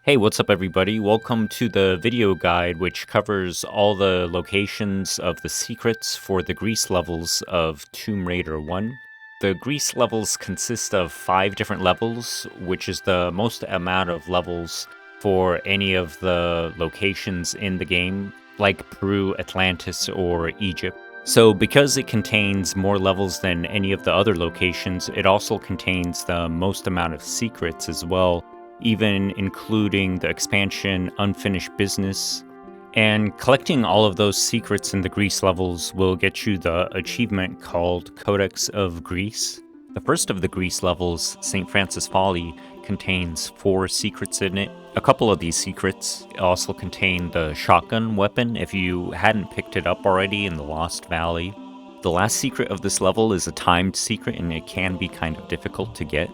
Hey, what's up everybody? Welcome to the video guide which covers all the locations of the secrets for the Greece levels of Tomb Raider 1. The Greece levels consist of 5 different levels, which is the most amount of levels for any of the locations in the game, like Peru, Atlantis, or Egypt. So because it contains more levels than any of the other locations, it also contains the most amount of secrets as well, even including the expansion Unfinished Business. And collecting all of those secrets in the Greece levels will get you the achievement called Codex of Greece. The first of the Greece levels, St. Francis Folly, contains 4 secrets in it. A couple of these secrets also contain the shotgun weapon if you hadn't picked it up already in the Lost Valley. The last secret of this level is a timed secret and it can be kind of difficult to get.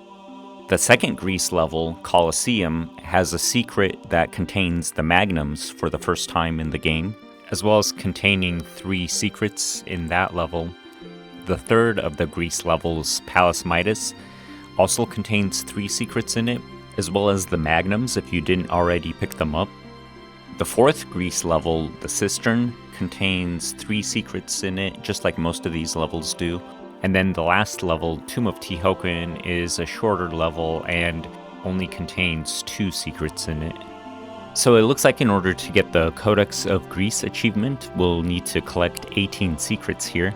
The second Greece level, Colosseum, has a secret that contains the magnums for the first time in the game, as well as containing 3 secrets in that level. The third of the Greece levels, Palace Midas, also contains 3 secrets in it, as well as the magnums if you didn't already pick them up. The fourth Greece level, the Cistern, contains 3 secrets in it, just like most of these levels do. And then the last level, Tomb of Tihocan, is a shorter level and only contains 2 secrets in it. So it looks like in order to get the Codex of Greece achievement, we'll need to collect 18 secrets here.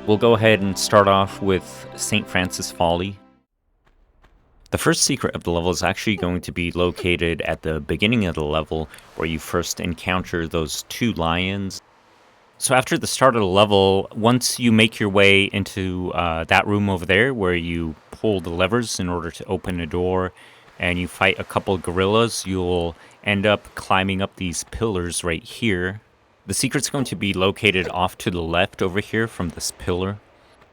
We'll go ahead and start off with St. Francis Folly. The first secret of the level is actually going to be located at the beginning of the level, where you first encounter those 2 lions. So after the start of the level, once you make your way into that room over there where you pull the levers in order to open a door and you fight a couple gorillas, you'll end up climbing up these pillars right here. The secret's going to be located off to the left over here from this pillar.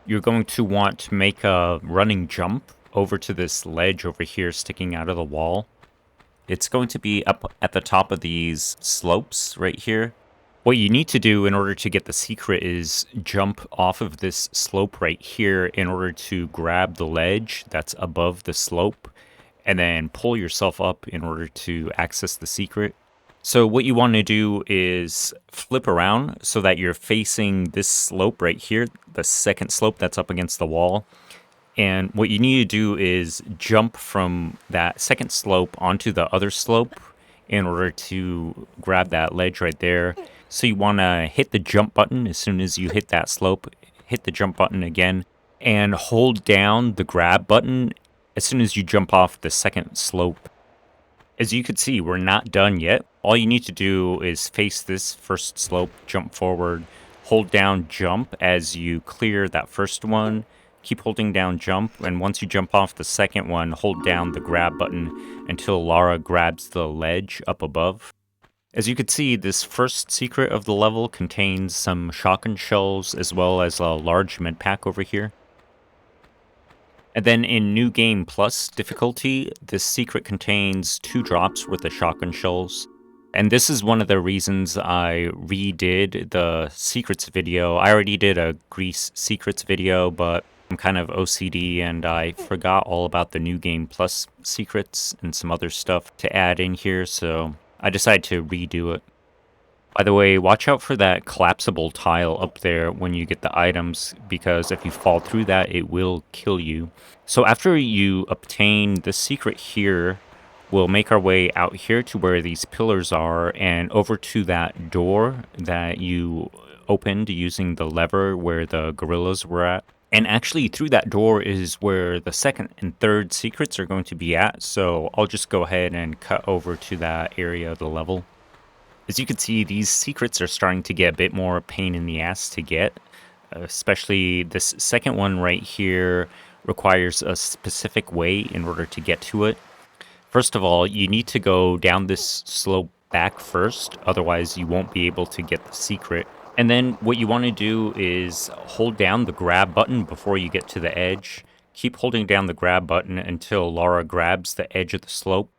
You're going to want to make a running jump over to this ledge over here sticking out of the wall. It's going to be up at the top of these slopes right here. What you need to do in order to get the secret is jump off of this slope right here in order to grab the ledge that's above the slope, and then pull yourself up in order to access the secret. So what you want to do is flip around so that you're facing this slope right here, the second slope that's up against the wall. And what you need to do is jump from that second slope onto the other slope in order to grab that ledge right there. So you want to hit the jump button as soon as you hit that slope, hit the jump button again, and hold down the grab button as soon as you jump off the second slope. As you can see, we're not done yet. All you need to do is face this first slope, jump forward, hold down jump as you clear that first one, keep holding down jump, and once you jump off the second one, hold down the grab button until Lara grabs the ledge up above. As you can see, this first secret of the level contains some shotgun shells as well as a large med pack over here. And then in New Game Plus difficulty, this secret contains 2 drops worth of shotgun shells. And this is one of the reasons I redid the secrets video. I already did a Greece secrets video, but I'm kind of OCD and I forgot all about the New Game Plus secrets and some other stuff to add in here, so I decided to redo it. By the way, watch out for that collapsible tile up there when you get the items, because if you fall through that, it will kill you. So after you obtain the secret here, we'll make our way out here to where these pillars are and over to that door that you opened using the lever where the gorillas were at. And actually through that door is where the second and third secrets are going to be at, so I'll just go ahead and cut over to that area of the level. As you can see, these secrets are starting to get a bit more pain in the ass to get, especially this second one right here requires a specific way in order to get to it. First of all, you need to go down this slope back first, otherwise you won't be able to get the secret. And then what you want to do is hold down the grab button before you get to the edge. Keep holding down the grab button until Lara grabs the edge of the slope.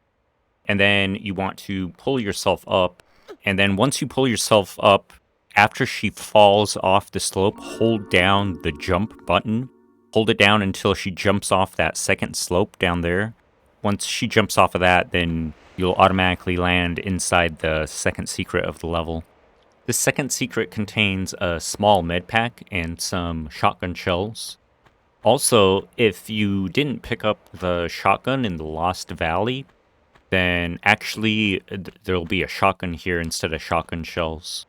And then you want to pull yourself up. And then once you pull yourself up, after she falls off the slope, hold down the jump button. Hold it down until she jumps off that second slope down there. Once she jumps off of that, then you'll automatically land inside the second secret of the level. This second secret contains a small med pack and some shotgun shells. Also, if you didn't pick up the shotgun in the Lost Valley, then actually there'll be a shotgun here instead of shotgun shells.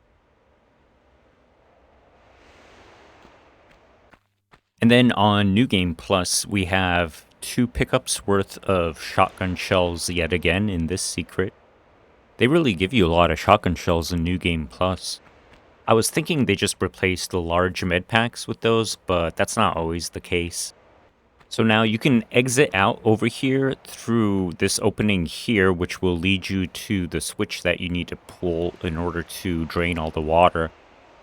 And then on New Game Plus, we have 2 pickups worth of shotgun shells yet again in this secret. They really give you a lot of shotgun shells in New Game Plus. I was thinking they just replaced the large med packs with those, but that's not always the case. So now you can exit out over here through this opening here, which will lead you to the switch that you need to pull in order to drain all the water.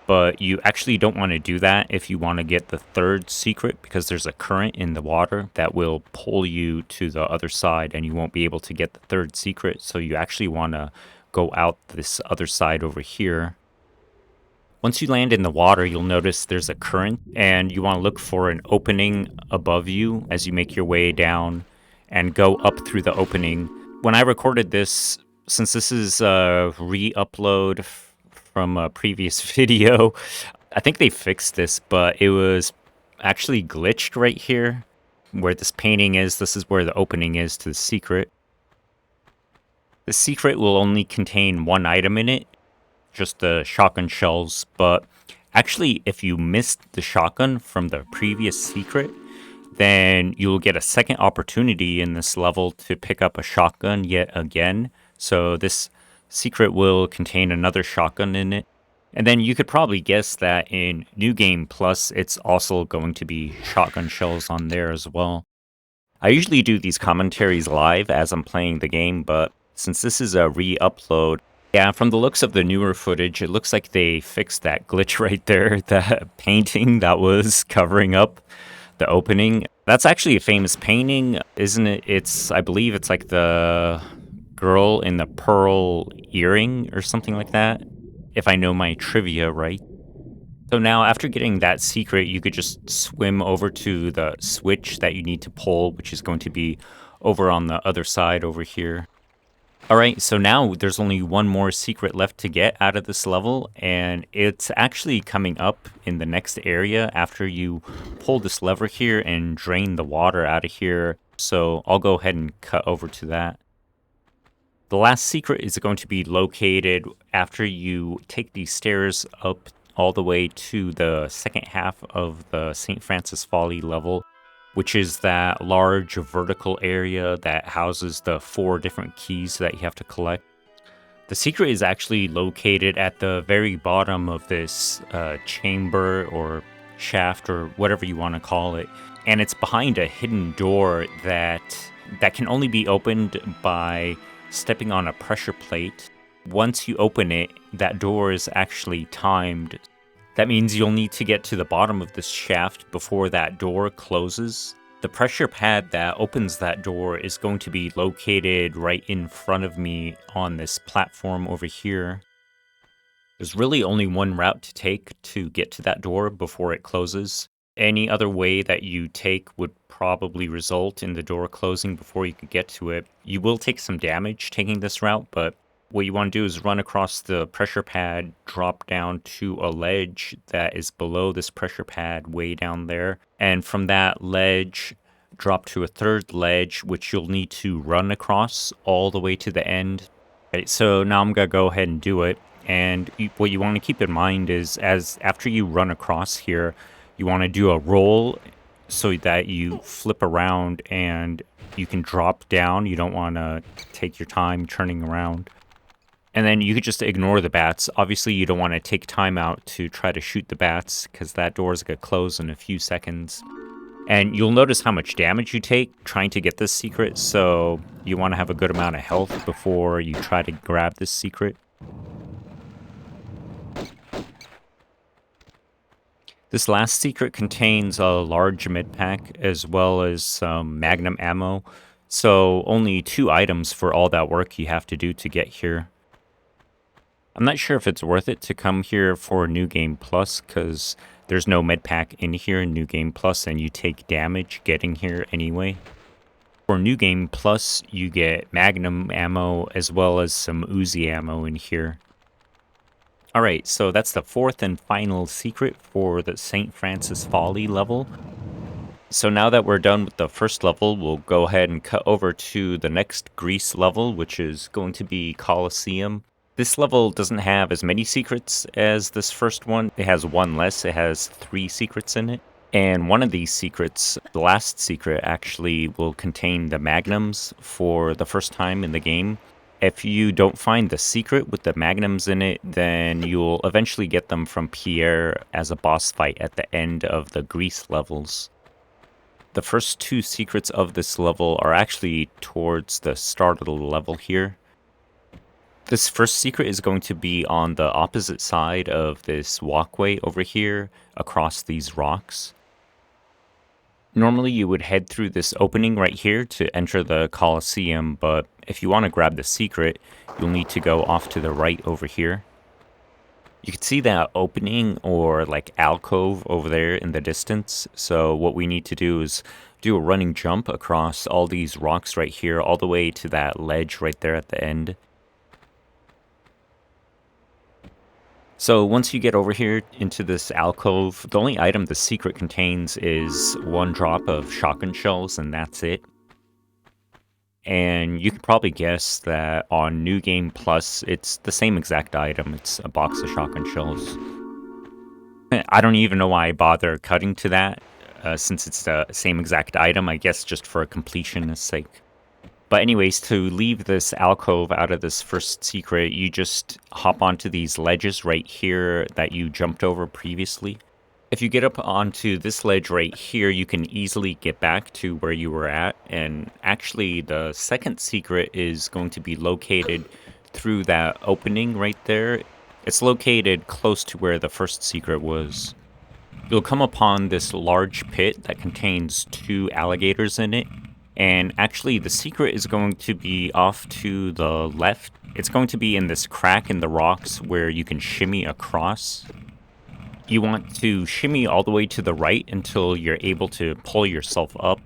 But you actually don't want to do that if you want to get the third secret, because there's a current in the water that will pull you to the other side and you won't be able to get the third secret. So you actually want to go out this other side over here. Once you land in the water, you'll notice there's a current, and you want to look for an opening above you as you make your way down and go up through the opening. When I recorded this, since this is a re-upload from a previous video, I think they fixed this, but it was actually glitched right here. Where this painting is, this is where the opening is to the secret. The secret will only contain 1 item in it, just the shotgun shells, but actually if you missed the shotgun from the previous secret, then you'll get a second opportunity in this level to pick up a shotgun yet again. So this secret will contain another shotgun in it. And then you could probably guess that in New Game Plus, it's also going to be shotgun shells on there as well. I usually do these commentaries live as I'm playing the game, but since this is a re-upload, yeah, from the looks of the newer footage, it looks like they fixed that glitch right there, that painting that was covering up the opening. That's actually a famous painting, isn't it? I believe it's like the girl in the pearl earring or something like that, if I know my trivia right. So now, after getting that secret, you could just swim over to the switch that you need to pull, which is going to be over on the other side over here. Alright, so now there's only one more secret left to get out of this level, and it's actually coming up in the next area after you pull this lever here and drain the water out of here. So I'll go ahead and cut over to that. The last secret is going to be located after you take these stairs up all the way to the second half of the St. Francis Folly level, which is that large vertical area that houses the 4 different keys that you have to collect. The secret is actually located at the very bottom of this chamber or shaft or whatever you want to call it, and it's behind a hidden door that can only be opened by stepping on a pressure plate. Once you open it, that door is actually timed. That means you'll need to get to the bottom of this shaft before that door closes. The pressure pad that opens that door is going to be located right in front of me on this platform over here. There's really only one route to take to get to that door before it closes. Any other way that you take would probably result in the door closing before you could get to it. You will take some damage taking this route, but what you want to do is run across the pressure pad, drop down to a ledge that is below this pressure pad way down there, and from that ledge, drop to a third ledge, which you'll need to run across all the way to the end. Okay, so now I'm going to go ahead and do it, and what you want to keep in mind is after you run across here, you want to do a roll so that you flip around and you can drop down. You don't want to take your time turning around. And then you could just ignore the bats. Obviously, you don't want to take time out to try to shoot the bats because that door's going to close in a few seconds. And you'll notice how much damage you take trying to get this secret, so you want to have a good amount of health before you try to grab this secret. This last secret contains a large med pack as well as some magnum ammo, so only 2 items for all that work you have to do to get here. I'm not sure if it's worth it to come here for New Game Plus, because there's no med pack in here in New Game Plus, and you take damage getting here anyway. For New Game Plus, you get Magnum ammo as well as some Uzi ammo in here. Alright, so that's the fourth and final secret for the St. Francis Folly level. So now that we're done with the first level, we'll go ahead and cut over to the next Greece level, which is going to be Colosseum. This level doesn't have as many secrets as this first one. It has one less. It has 3 secrets in it. And one of these secrets, the last secret, actually will contain the magnums for the first time in the game. If you don't find the secret with the magnums in it, then you'll eventually get them from Pierre as a boss fight at the end of the Greece levels. The first 2 secrets of this level are actually towards the start of the level here. This first secret is going to be on the opposite side of this walkway over here across these rocks. Normally you would head through this opening right here to enter the Colosseum, but if you want to grab the secret, you'll need to go off to the right over here. You can see that opening or like alcove over there in the distance. So what we need to do is do a running jump across all these rocks right here, all the way to that ledge right there at the end. So once you get over here into this alcove, the only item the secret contains is 1 drop of shotgun shells, and that's it. And you can probably guess that on New Game Plus, it's the same exact item. It's a box of shotgun shells. I don't even know why I bother cutting to that, since it's the same exact item, I guess just for completionist's sake. But anyways, to leave this alcove out of this first secret, you just hop onto these ledges right here that you jumped over previously. If you get up onto this ledge right here, you can easily get back to where you were at. And actually, the second secret is going to be located through that opening right there. It's located close to where the first secret was. You'll come upon this large pit that contains 2 alligators in it. And actually, the secret is going to be off to the left. It's going to be in this crack in the rocks where you can shimmy across. You want to shimmy all the way to the right until you're able to pull yourself up.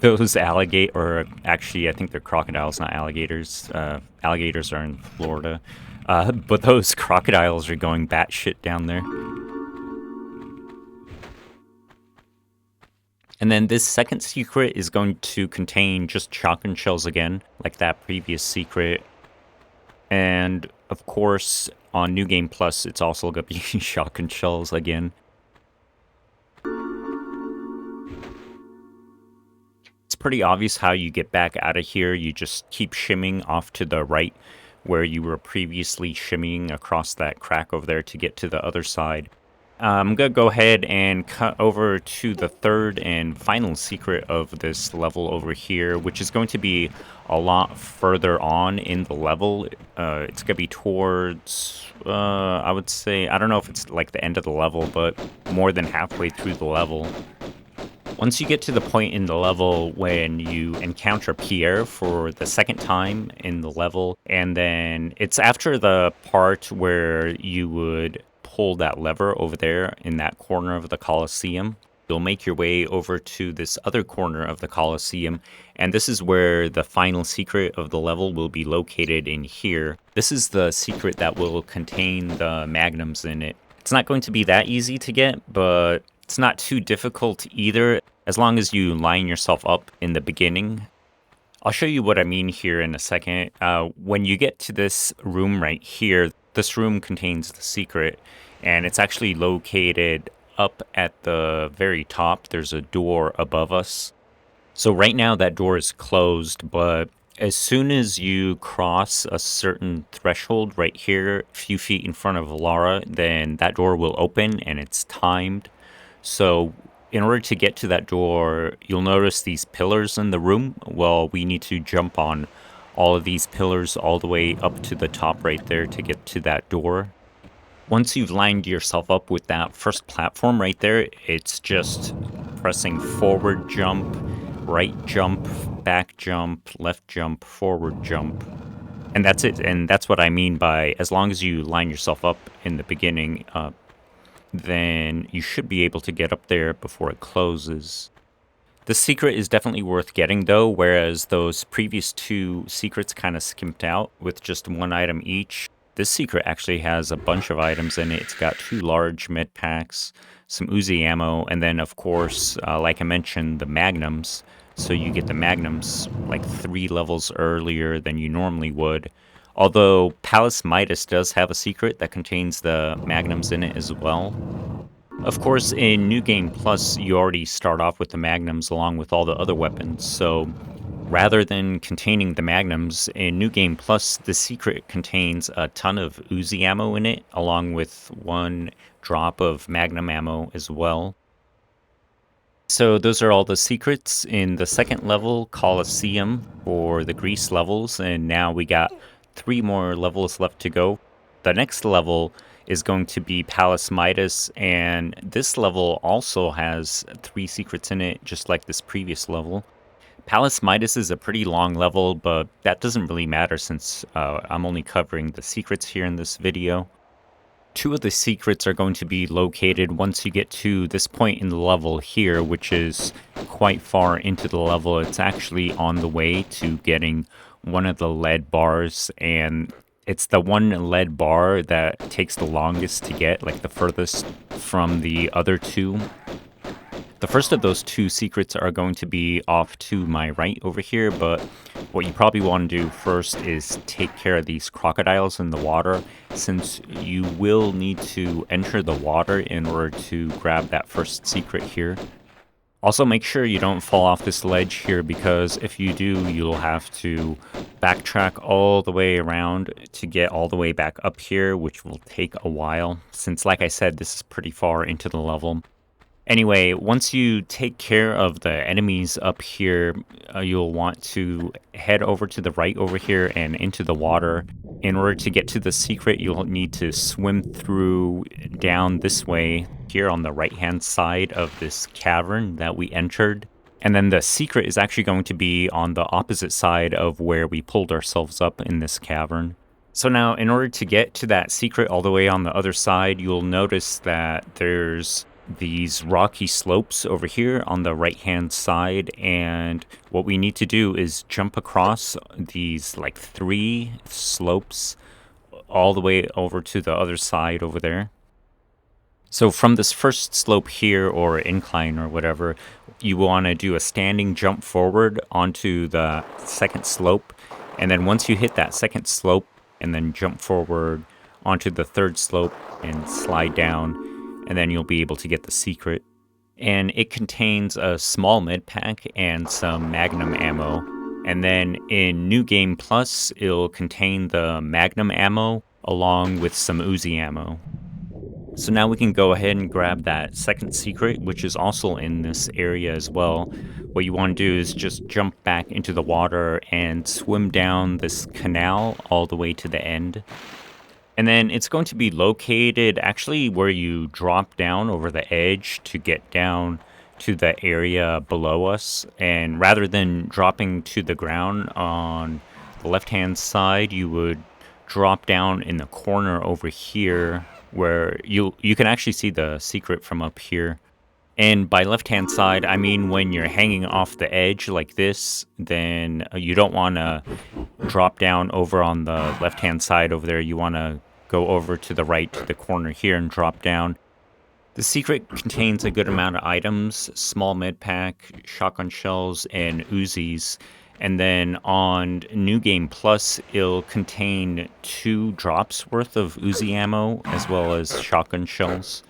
Those or actually, I think they're crocodiles, not alligators. Alligators are in Florida. But those crocodiles are going batshit down there. And then this second secret is going to contain just shotgun shells again, like that previous secret. And of course, on New Game Plus, it's also going to be shotgun shells again. It's pretty obvious how you get back out of here. You just keep shimmying off to the right where you were previously shimmying across that crack over there to get to the other side. I'm going to go ahead and cut over to the third and final secret of this level over here, which is going to be a lot further on in the level. It's going to be towards, I would say, I don't know if it's like the end of the level, but more than halfway through the level. Once you get to the point in the level when you encounter Pierre for the second time in the level, and then it's after the part where you would pull that lever over there in that corner of the Colosseum. You'll make your way over to this other corner of the Colosseum, and this is where the final secret of the level will be located in here. This is the secret that will contain the magnums in it. It's not going to be that easy to get, but it's not too difficult either, as long as you line yourself up in the beginning. I'll show you what I mean here in a second. When you get to this room right here, this room contains the secret, and it's actually located up at the very top. There's a door above us. So right now that door is closed, but as soon as you cross a certain threshold right here, a few feet in front of Lara, then that door will open and it's timed. So in order to get to that door, you'll notice these pillars in the room. Well, we need to jump on all of these pillars all the way up to the top right there to get to that door. Once you've lined yourself up with that first platform right there, it's just pressing forward jump, right jump, back jump, left jump, forward jump. And that's it. And that's what I mean by as long as you line yourself up in the beginning, then you should be able to get up there before it closes. The secret is definitely worth getting though, whereas those previous two secrets kind of skimped out with just one item each. This secret actually has a bunch of items in it. It's got 2 large med packs, some Uzi ammo, and then of course, like I mentioned, the magnums. So you get the magnums like 3 levels earlier than you normally would. Although Palace Midas does have a secret that contains the magnums in it as well. Of course, in New Game Plus, you already start off with the magnums along with all the other weapons, so rather than containing the magnums, in New Game Plus, the secret contains a ton of Uzi ammo in it, along with 1 drop of magnum ammo as well. So those are all the secrets in the second level, Colosseum, for the Greece levels, and now we got 3 more levels left to go. The next level is going to be Palace Midas, and this level also has 3 secrets in it, just like this previous level. Palace Midas is a pretty long level, but that doesn't really matter since I'm only covering the secrets here in this video. 2 of the secrets are going to be located once you get to this point in the level here, which is quite far into the level. It's actually on the way to getting one of the lead bars, and it's the one lead bar that takes the longest to get, like the furthest from the other 2. The first of those 2 secrets are going to be off to my right over here, but what you probably want to do first is take care of these crocodiles in the water, since you will need to enter the water in order to grab that first secret here. Also, make sure you don't fall off this ledge here, because if you do, you'll have to backtrack all the way around to get all the way back up here, which will take a while, since like I said, this is pretty far into the level. Anyway, once you take care of the enemies up here, you'll want to head over to the right over here and into the water. In order to get to the secret, you'll need to swim through down this way here on the right-hand side of this cavern that we entered. And then the secret is actually going to be on the opposite side of where we pulled ourselves up in this cavern. So now, in order to get to that secret all the way on the other side, you'll notice that there's these rocky slopes over here on the right hand side, and what we need to do is jump across these like 3 slopes all the way over to the other side over there. So from this first slope here, or incline or whatever, you want to do a standing jump forward onto the second slope, and then once you hit that second slope, and then jump forward onto the third slope and slide down, and then you'll be able to get the secret. And it contains a small med pack and some magnum ammo. And then in New Game Plus, it'll contain the magnum ammo along with some Uzi ammo. So now we can go ahead and grab that second secret, which is also in this area as well. What you want to do is just jump back into the water and swim down this canal all the way to the end. And then it's going to be located actually where you drop down over the edge to get down to the area below us. And rather than dropping to the ground on the left-hand side, you would drop down in the corner over here where you can actually see the secret from up here. And by left-hand side, I mean when you're hanging off the edge like this, then you don't want to drop down over on the left-hand side over there. You want to go over to the right to the corner here and drop down. The secret contains a good amount of items: small med pack, shotgun shells, and Uzis. And then on New Game Plus, it'll contain 2 drops worth of Uzi ammo as well as shotgun shells.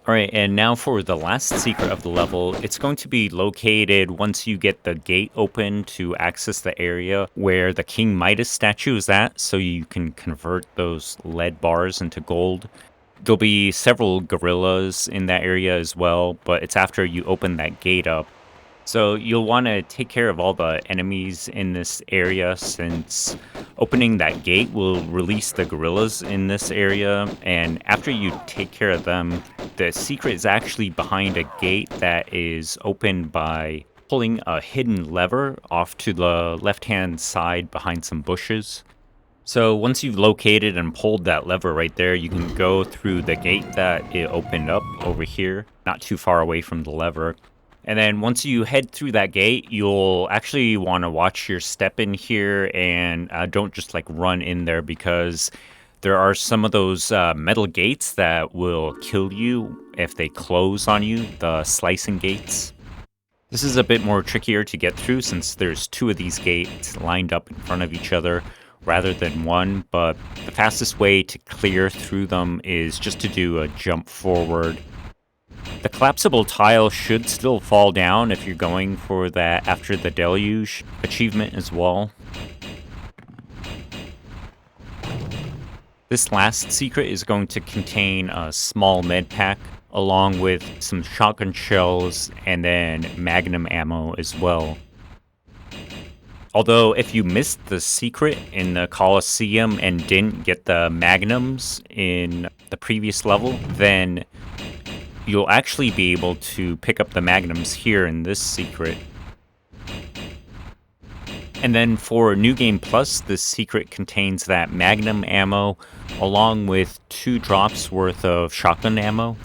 Alright, and now for the last secret of the level. It's going to be located once you get the gate open to access the area where the King Midas statue is at, so you can convert those lead bars into gold. There'll be several gorillas in that area as well, but it's after you open that gate up. So you'll want to take care of all the enemies in this area, since opening that gate will release the gorillas in this area. And after you take care of them, the secret is actually behind a gate that is opened by pulling a hidden lever off to the left-hand side behind some bushes. So once you've located and pulled that lever right there, you can go through the gate that it opened up over here, not too far away from the lever. And then once you head through that gate, you'll actually want to watch your step in here and don't just like run in there, because there are some of those metal gates that will kill you if they close on you, the slicing gates. This is a bit more trickier to get through since there's two of these gates lined up in front of each other rather than one, but the fastest way to clear through them is just to do a jump forward. The collapsible tile should still fall down if you're going for that After the Deluge achievement as well. This last secret is going to contain a small med pack along with some shotgun shells and then magnum ammo as well. Although if you missed the secret in the Colosseum and didn't get the magnums in the previous level, then you'll actually be able to pick up the magnums here in this secret. And then for New Game Plus, this secret contains that magnum ammo along with 2 drops worth of shotgun ammo.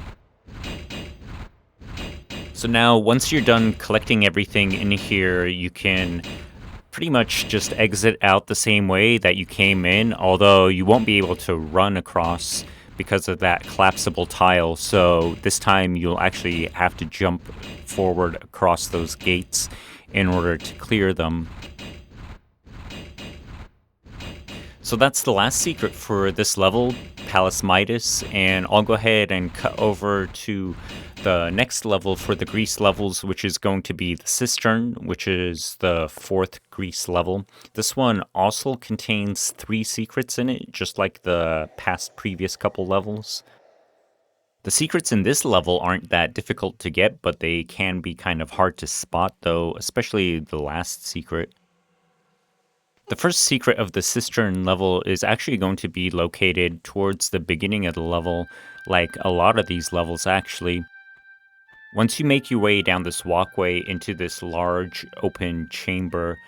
So now once you're done collecting everything in here, you can pretty much just exit out the same way that you came in, although you won't be able to run across because of that collapsible tile. So this time you'll actually have to jump forward across those gates in order to clear them. So that's the last secret for this level, Palace Midas, and I'll go ahead and cut over to the next level for the Greece levels, which is going to be the Cistern, which is the 4th Greece level. This one also contains 3 secrets in it, just like the previous couple levels. The secrets in this level aren't that difficult to get, but they can be kind of hard to spot though, especially the last secret. The first secret of the Cistern level is actually going to be located towards the beginning of the level, like a lot of these levels actually. Once you make your way down this walkway into this large open chamber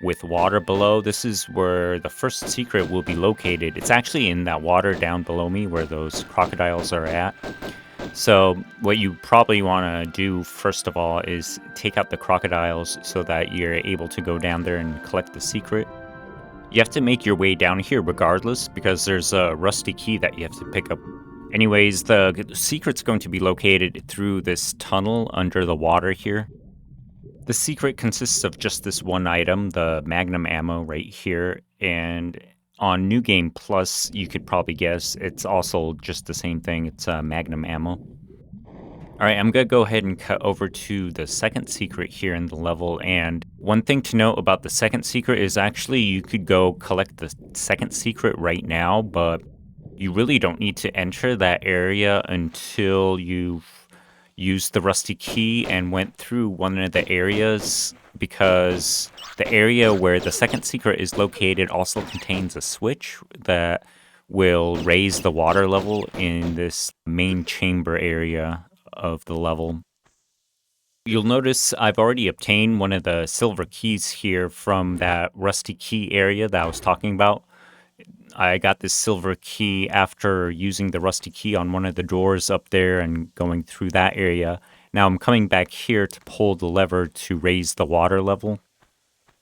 with water below, this is where the first secret will be located. It's actually in that water down below me where those crocodiles are at. So what you probably want to do first of all is take out the crocodiles so that you're able to go down there and collect the secret. You have to make your way down here regardless, because there's a rusty key that you have to pick up. Anyways, the secret's going to be located through this tunnel under the water here. The secret consists of just this one item, the magnum ammo right here, and on New Game Plus, you could probably guess, it's also just the same thing, it's magnum ammo. Alright, I'm going to go ahead and cut over to the second secret here in the level, and one thing to note about the second secret is actually you could go collect the second secret right now, but you really don't need to enter that area until you've used the rusty key and went through one of the areas, because the area where the second secret is located also contains a switch that will raise the water level in this main chamber area of the level. You'll notice I've already obtained one of the silver keys here from that rusty key area that I was talking about. I got this silver key after using the rusty key on one of the doors up there and going through that area. Now I'm coming back here to pull the lever to raise the water level.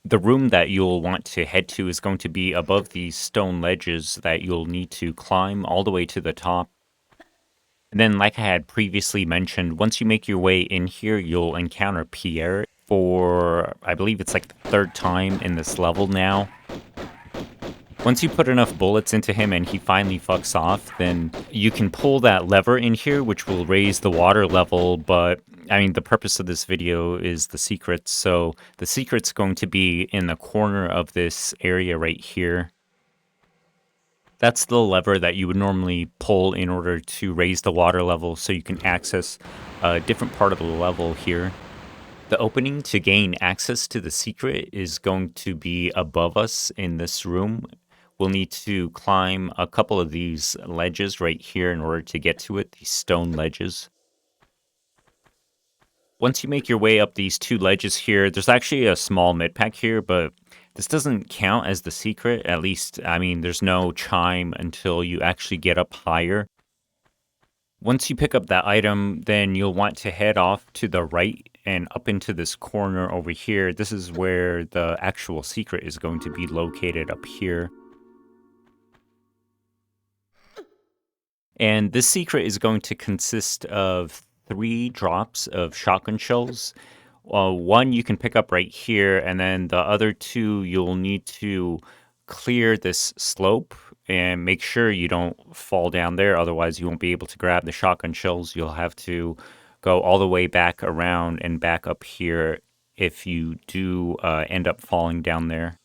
The room that you'll want to head to is going to be above these stone ledges that you'll need to climb all the way to the top. And then, like I had previously mentioned, once you make your way in here, you'll encounter Pierre for, I believe it's like the 3rd time in this level now. Once you put enough bullets into him and he finally fucks off, then you can pull that lever in here, which will raise the water level, but I mean, the purpose of this video is the secrets, so the secret's going to be in the corner of this area right here. That's the lever that you would normally pull in order to raise the water level so you can access a different part of the level here. The opening to gain access to the secret is going to be above us in this room. We'll need to climb a couple of these ledges right here in order to get to it, these stone ledges. Once you make your way up these 2 ledges here, there's actually a small med pack here, but this doesn't count as the secret, at least, I mean, there's no chime until you actually get up higher. Once you pick up that item, then you'll want to head off to the right and up into this corner over here. This is where the actual secret is going to be located, up here. And this secret is going to consist of 3 drops of shotgun shells. One you can pick up right here, and then the other 2 you'll need to clear this slope and make sure you don't fall down there. Otherwise, you won't be able to grab the shotgun shells. You'll have to go all the way back around and back up here if you do end up falling down there.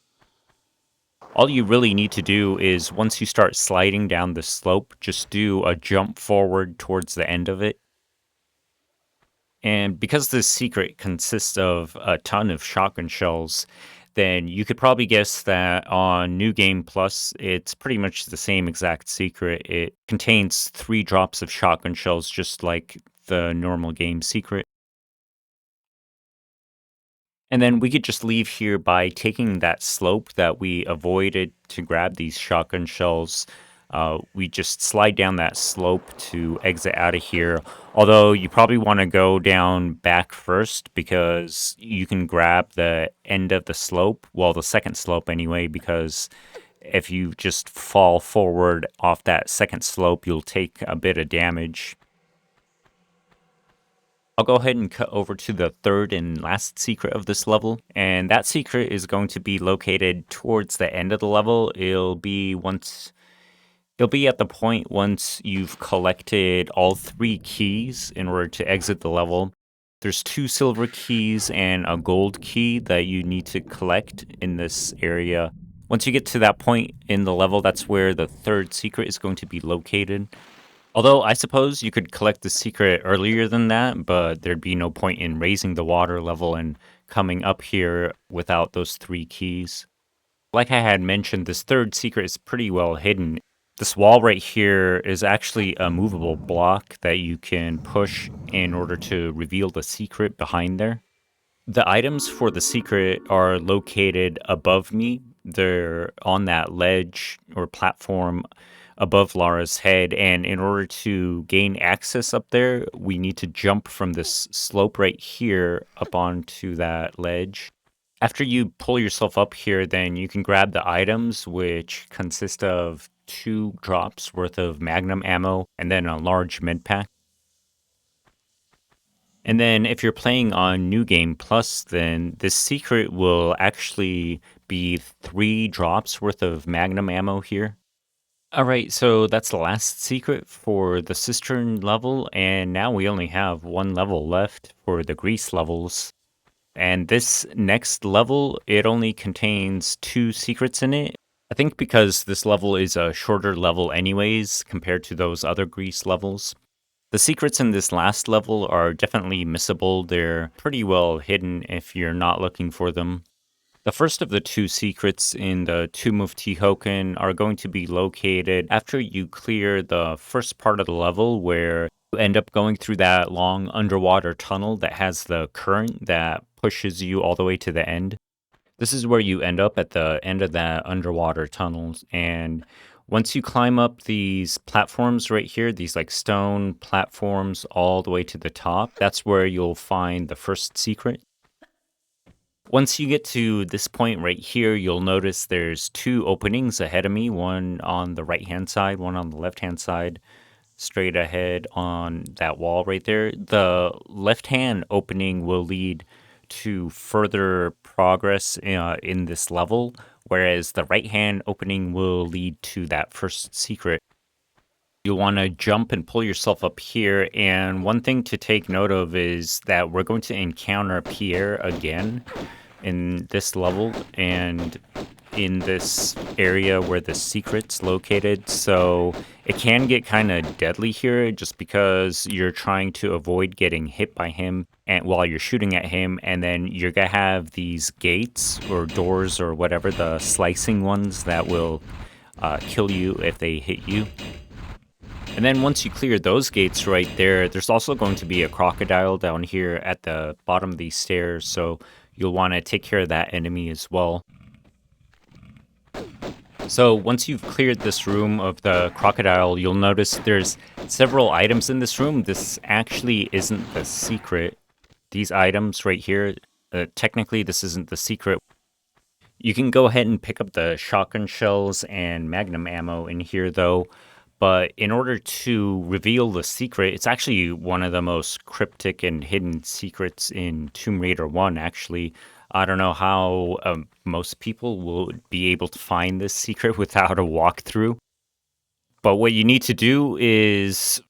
All you really need to do is, once you start sliding down the slope, just do a jump forward towards the end of it. And because this secret consists of a ton of shotgun shells, then you could probably guess that on New Game Plus, it's pretty much the same exact secret. It contains 3 drops of shotgun shells, just like the normal game secret. And then we could just leave here by taking that slope that we avoided to grab these shotgun shells. We just slide down that slope to exit out of here. Although you probably want to go down back first, because you can grab the end of the slope, well, the second slope anyway, because if you just fall forward off that second slope, you'll take a bit of damage. I'll go ahead and cut over to the third and last secret of this level, and that secret is going to be located towards the end of the level. It'll be at the point once you've collected all 3 keys in order to exit the level. There's 2 silver keys and a gold key that you need to collect in this area. Once you get to that point in the level, that's where the third secret is going to be located. Although I suppose you could collect the secret earlier than that, but there'd be no point in raising the water level and coming up here without those 3 keys. Like I had mentioned, this third secret is pretty well hidden. This wall right here is actually a movable block that you can push in order to reveal the secret behind there. The items for the secret are located above me. They're on that ledge or platform above Lara's head, and in order to gain access up there, we need to jump from this slope right here up onto that ledge. After you pull yourself up here, then you can grab the items, which consist of 2 drops worth of magnum ammo and then a large med pack. And then if you're playing on New Game Plus, then this secret will actually be 3 drops worth of magnum ammo here. Alright, so that's the last secret for the Cistern level, and now we only have 1 level left for the Grease levels. And this next level, it only contains 2 secrets in it. I think because this level is a shorter level anyways, compared to those other Grease levels. The secrets in this last level are definitely missable. They're pretty well hidden if you're not looking for them. The first of the 2 secrets in the Tomb of Tihocan are going to be located after you clear the first part of the level, where you end up going through that long underwater tunnel that has the current that pushes you all the way to the end. This is where you end up, at the end of that underwater tunnel, and once you climb up these platforms right here, these like stone platforms all the way to the top, that's where you'll find the first secret. Once you get to this point right here, you'll notice there's 2 openings ahead of me, one on the right-hand side, one on the left-hand side, straight ahead on that wall right there. The left-hand opening will lead to further progress in this level, whereas the right-hand opening will lead to that first secret. You'll want to jump and pull yourself up here, and one thing to take note of is that we're going to encounter Pierre again in this level and in this area where the secret's located, so it can get kind of deadly here just because you're trying to avoid getting hit by him and while you're shooting at him, and then you're gonna have these gates or doors or whatever, the slicing ones that will kill you if they hit you. And then once you clear those gates right there, there's also going to be a crocodile down here at the bottom of these stairs, so you'll want to take care of that enemy as well. So once you've cleared this room of the crocodile, you'll notice there's several items in this room. This actually isn't the secret. these items right here, technically this isn't the secret. You can go ahead and pick up the shotgun shells and magnum ammo in here though, but in order to reveal the secret, it's actually one of the most cryptic and hidden secrets in Tomb Raider 1, actually. I don't know how most people will be able to find this secret without a walkthrough. But what you need to do is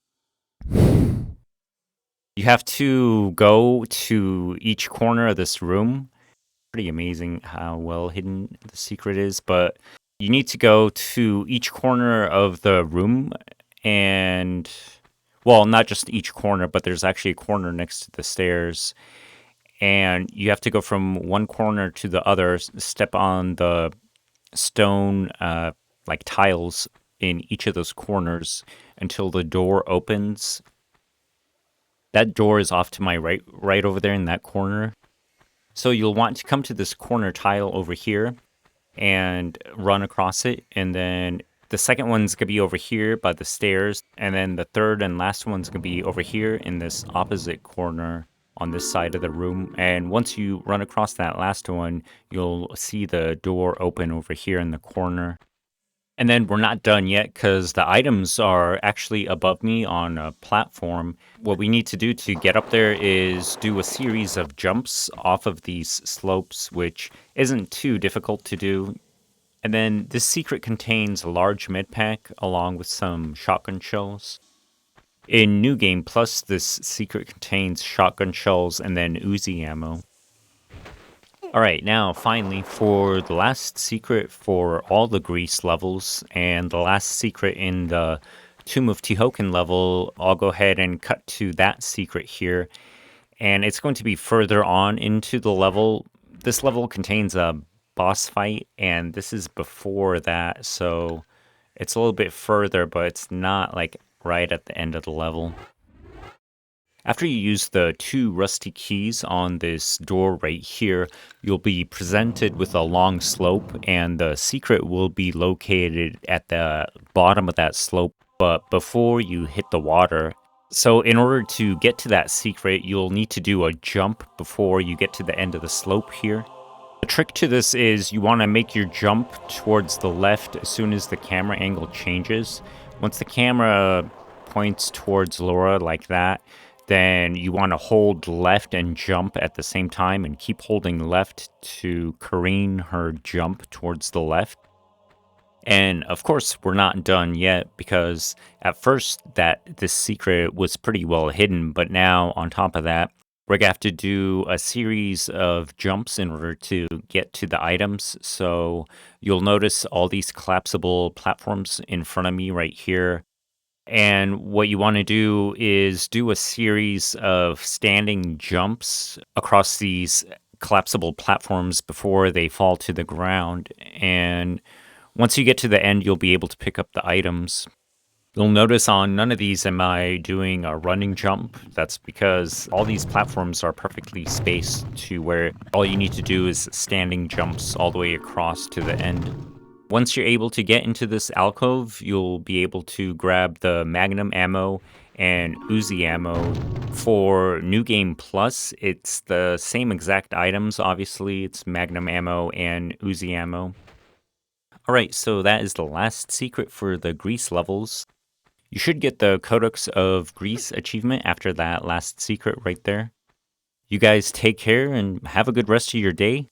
you have to go to each corner of this room. Pretty amazing how well hidden the secret is, but you need to go to each corner of the room and, well, not just each corner, but there's actually a corner next to the stairs. And you have to go from one corner to the other, step on the stone, like tiles in each of those corners until the door opens. That door is off to my right over there in that corner. So you'll want to come to this corner tile over here and run across it. And then the second one's going to be over here by the stairs. And then the third and last one's going to be over here in this opposite corner on this side of the room. And once you run across that last one, you'll see the door open over here in the corner. And then we're not done yet because the items are actually above me on a platform. What we need to do to get up there is do a series of jumps off of these slopes, which isn't too difficult to do. And then this secret contains a large med pack along with some shotgun shells. In New Game Plus, this secret contains shotgun shells and then Uzi ammo. Alright, now finally for the last secret for all the Grease levels and the last secret in the Tomb of Tihocan level, I'll go ahead and cut to that secret here. And it's going to be further on into the level. This level contains a boss fight, and this is before that, so it's a little bit further, but it's not like right at the end of the level. After you use the 2 rusty keys on this door right here, you'll be presented with a long slope, and the secret will be located at the bottom of that slope, but before you hit the water. So in order to get to that secret, you'll need to do a jump before you get to the end of the slope here. The trick to this is you want to make your jump towards the left as soon as the camera angle changes. Once the camera points towards Laura like that, then you want to hold left and jump at the same time and keep holding left to careen her jump towards the left. And of course, we're not done yet because at first this secret was pretty well hidden, but now on top of that, we're going to have to do a series of jumps in order to get to the items. So you'll notice all these collapsible platforms in front of me right here. And what you want to do is do a series of standing jumps across these collapsible platforms before they fall to the ground. And once you get to the end, you'll be able to pick up the items. You'll notice on none of these am I doing a running jump. That's because all these platforms are perfectly spaced to where all you need to do is standing jumps all the way across to the end. Once you're able to get into this alcove, you'll be able to grab the Magnum ammo and Uzi ammo. For New Game Plus, it's the same exact items, obviously. It's Magnum ammo and Uzi ammo. Alright, so that is the last secret for the Grease levels. You should get the Codex of Grease achievement after that last secret right there. You guys take care and have a good rest of your day.